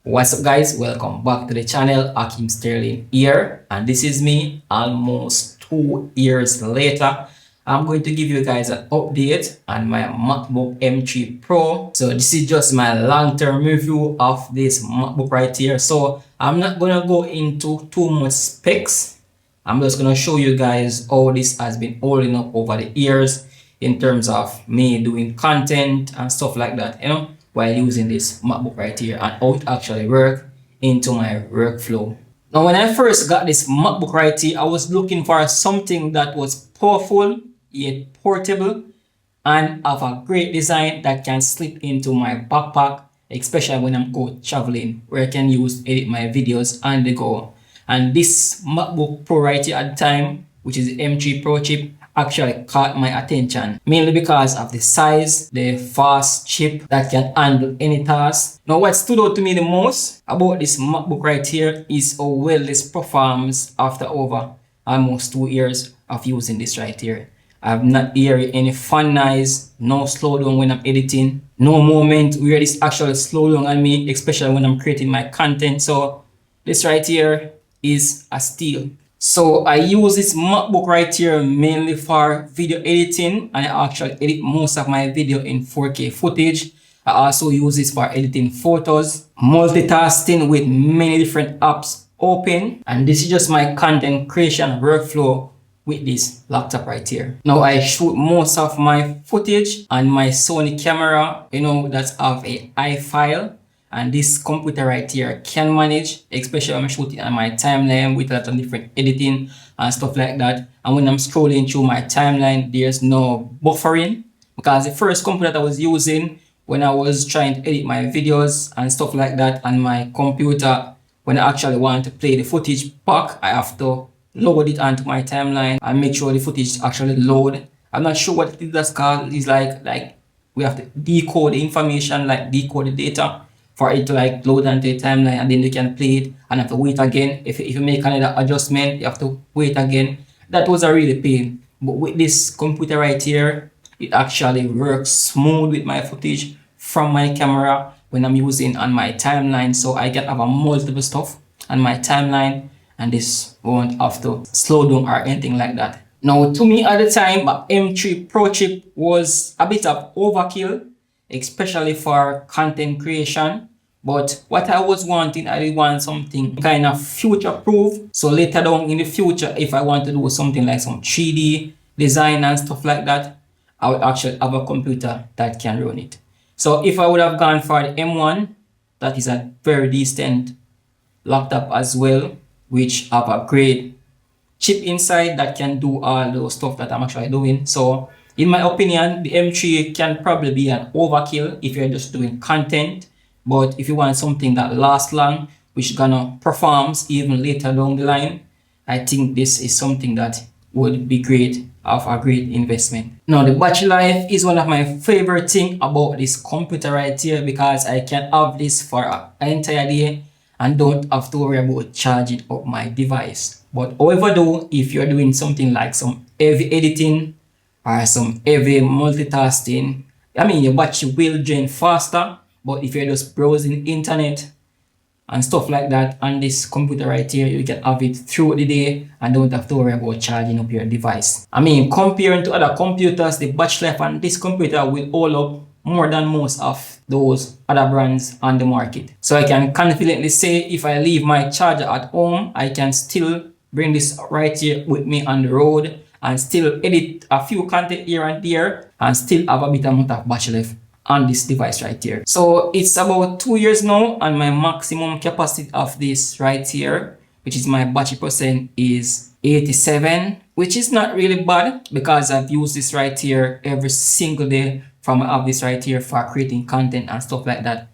What's up guys, welcome back to the channel. Ackeem Sterling here, and this is me almost 2 years later. I'm going to give you guys an update on my MacBook M3 Pro. So this is just my long-term review of this MacBook right here. So I'm not gonna go into too much specs. I'm just gonna show you guys how this has been holding up over the years in terms of me doing content and stuff like that, while using this MacBook right here, and how it actually works into my workflow. Now, when I first got this MacBook right here, I was looking for something that was powerful yet portable and have a great design that can slip into my backpack, especially when I'm out traveling, where I can edit my videos on the go. And this MacBook Pro right here at the time, which is the M3 Pro chip, actually caught my attention, mainly because of the size, the fast chip that can handle any task. Now, what stood out to me the most about this MacBook right here is how well this performs after over almost 2 years of using this right here. I've not heard any fan noise, no slowdown when I'm editing, no moment where this actually slow down on me, especially when I'm creating my content. So this right here is a steal. So I use this MacBook right here mainly for video editing, and I actually edit most of my video in 4K footage. I also use this for editing photos, multitasking with many different apps open, and this is just my content creation workflow with this laptop right here. Now I shoot most of my footage on my Sony camera, that's have a iFile. And this computer right here can manage, especially when I'm shooting on my timeline with a lot of different editing and stuff like that. And when I'm scrolling through my timeline, there's no buffering, because the first computer that I was using when I was trying to edit my videos and stuff like that on my computer, when I actually want to play the footage back, I have to load it onto my timeline and make sure the footage actually load. I'm not sure what that's called. It's like we have to decode the information, like decode the data, for it to load onto the timeline, and then you can play it and have to wait again. If you make another adjustment, you have to wait again. That was a really pain. But with this computer right here, it actually works smooth with my footage from my camera when I'm using on my timeline. So I can have a multiple stuff on my timeline, and this won't have to slow down or anything like that. Now, to me at the time, M3 Pro chip was a bit of overkill, especially for content creation. But what I was wanting, I want something kind of future-proof. So later down in the future, if I want to do something like some 3D design and stuff like that, I would actually have a computer that can run it. So if I would have gone for the M1, that is a very decent laptop as well, which have a great chip inside that can do all those stuff that I'm actually doing. So in my opinion, the M3 can probably be an overkill if you're just doing content. But if you want something that lasts long, which gonna performs even later down the line, I think this is something that would be great, of a great investment. Now, the battery life is one of my favorite things about this computer right here, because I can have this for an entire day and don't have to worry about charging up my device. But however though, if you're doing something like some heavy editing or some heavy multitasking, your battery will drain faster. But if you're just browsing internet and stuff like that on this computer right here, you can have it throughout the day and don't have to worry about charging up your device. Comparing to other computers, the battery life on this computer will hold up more than most of those other brands on the market. So I can confidently say, if I leave my charger at home, I can still bring this right here with me on the road and still edit a few content here and there and still have a bit amount of battery life on this device right here. So it's about 2 years now, and my maximum capacity of this right here, which is my battery percent, is 87, which is not really bad, because I've used this right here every single day from I have this right here for creating content and stuff like that.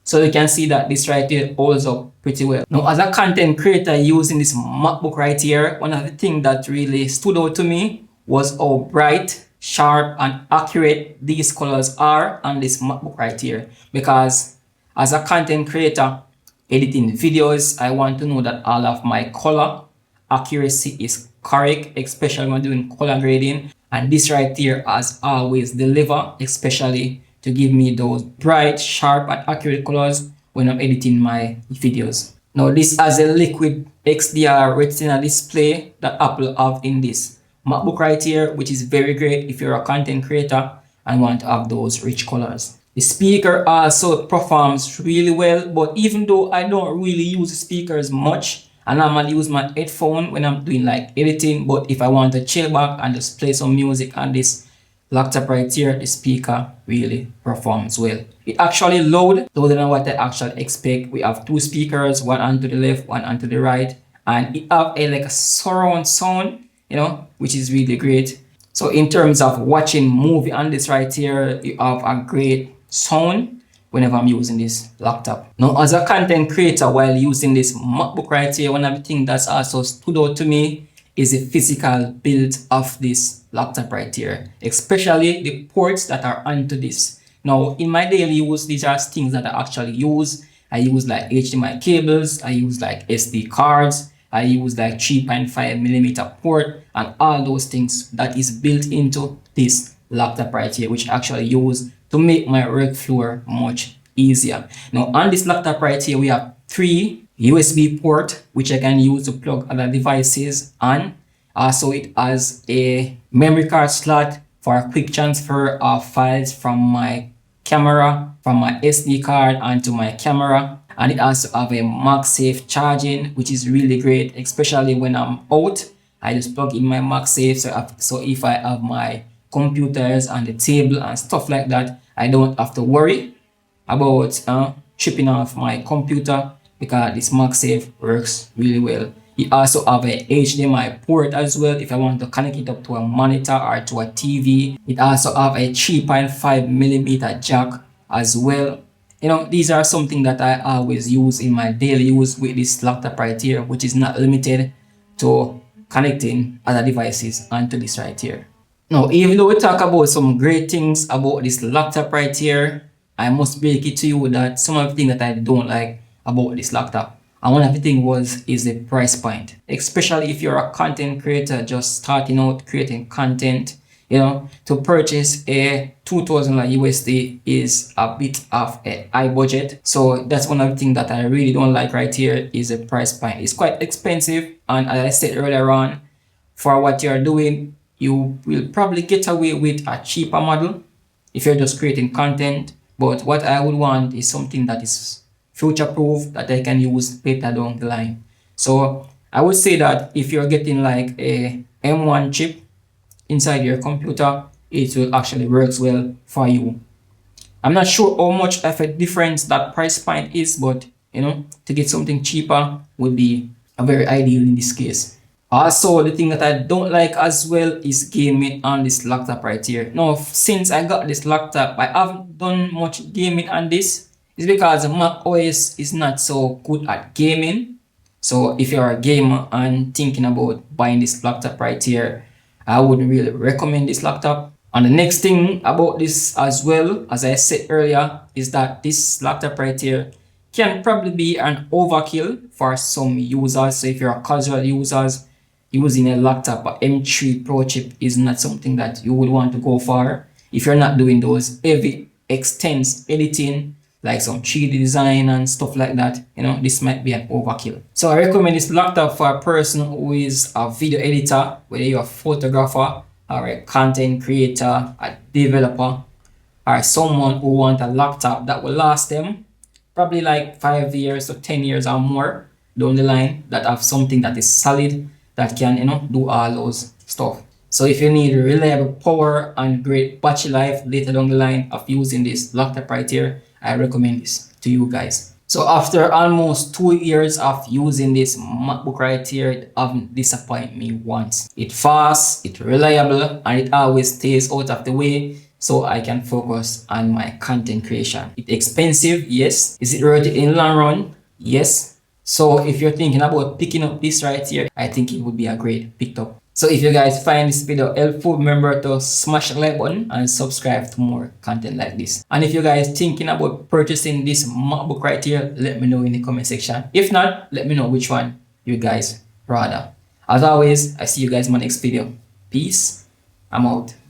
So you can see that this right here holds up pretty well. Now, as a content creator using this MacBook right here, one of the things that really stood out to me was how bright, sharp and accurate these colors are on this MacBook right here. Because as a content creator editing videos, I want to know that all of my color accuracy is correct, especially when doing color grading. And this right here has always delivered, especially to give me those bright, sharp and accurate colors when I'm editing my videos. Now this has a Liquid XDR Retina display that Apple have in this MacBook right here, which is very great if you're a content creator and want to have those rich colors. The speaker also performs really well, but even though I don't really use the speakers much, I normally use my headphone when I'm doing like editing, but if I want to chill back and just play some music on this laptop right here, the speaker really performs well. It actually louder than what I actually expect. We have two speakers, one onto the left, one onto the right, and it have a surround sound, which is really great. So in terms of watching movie on this right here, you have a great sound whenever I'm using this laptop. Now, as a content creator while using this MacBook right here, one of the things that's also stood out to me is the physical build of this laptop right here, especially the ports that are onto this. Now, in my daily use, these are things that I actually use. I use like HDMI cables, I use like SD cards, I use like 3.5mm port, and all those things that is built into this laptop right here, which I actually use to make my workflow much easier. Now on this laptop right here, we have 3 USB port, which I can use to plug other devices on. Also, it has a memory card slot for a quick transfer of files from my camera, from my SD card onto my camera. And it also have a MagSafe charging, which is really great, especially when I'm out. I just plug in my MagSafe, so if I have my computers on the table and stuff like that, I don't have to worry about tripping off my computer, because this MagSafe works really well. It also have a HDMI port as well if I want to connect it up to a monitor or to a TV. It also have a 3.5mm jack as well. These are something that I always use in my daily use with this laptop right here, which is not limited to connecting other devices onto this right here. Now, even though we talk about some great things about this laptop right here, I must break it to you that some of the things that I don't like about this laptop, and one of the things is the price point. Especially if you're a content creator just starting out creating content, to purchase a 2000 USD is a bit of a high budget. So that's one of the things that I really don't like right here, is the price point. It's quite expensive, and as I said earlier on, for what you're doing, you will probably get away with a cheaper model if you're just creating content. But what I would want is something that is future proof, that I can use later down the line. So I would say that if you're getting like a M1 chip inside your computer, it will actually works well for you. I'm not sure how much of a difference that price point is, but to get something cheaper would be a very ideal in this case. Also, the thing that I don't like as well is gaming on this laptop right here. Now, since I got this laptop, I haven't done much gaming on this. It's because Mac OS is not so good at gaming. So if you're a gamer and thinking about buying this laptop right here, I wouldn't really recommend this laptop. And the next thing about this as well, as I said earlier, is that this laptop right here can probably be an overkill for some users. So if you're a casual users using a laptop, a M3 Pro chip is not something that you would want to go for. If you're not doing those heavy extensive editing, like some 3D design and stuff like that, this might be an overkill. So I recommend this laptop for a person who is a video editor, whether you're a photographer or a content creator, a developer, or someone who wants a laptop that will last them probably like 5 years or 10 years or more down the line, that have something that is solid, that can do all those stuff. So if you need reliable power and great battery life later down the line of using this laptop right here, I recommend this to you guys. So after almost 2 years of using this MacBook right here, it hasn't disappointed me once. It's fast, it's reliable, and it always stays out of the way, so I can focus on my content creation. It's expensive, yes. Is it worth it in the long run? Yes. So if you're thinking about picking up this right here, I think it would be a great pickup. So if you guys find this video helpful, remember to smash the like button and subscribe to more content like this. And if you guys thinking about purchasing this MacBook right here, let me know in the comment section. If not, let me know which one you guys rather. As always, I see you guys in my next video. Peace. I'm out.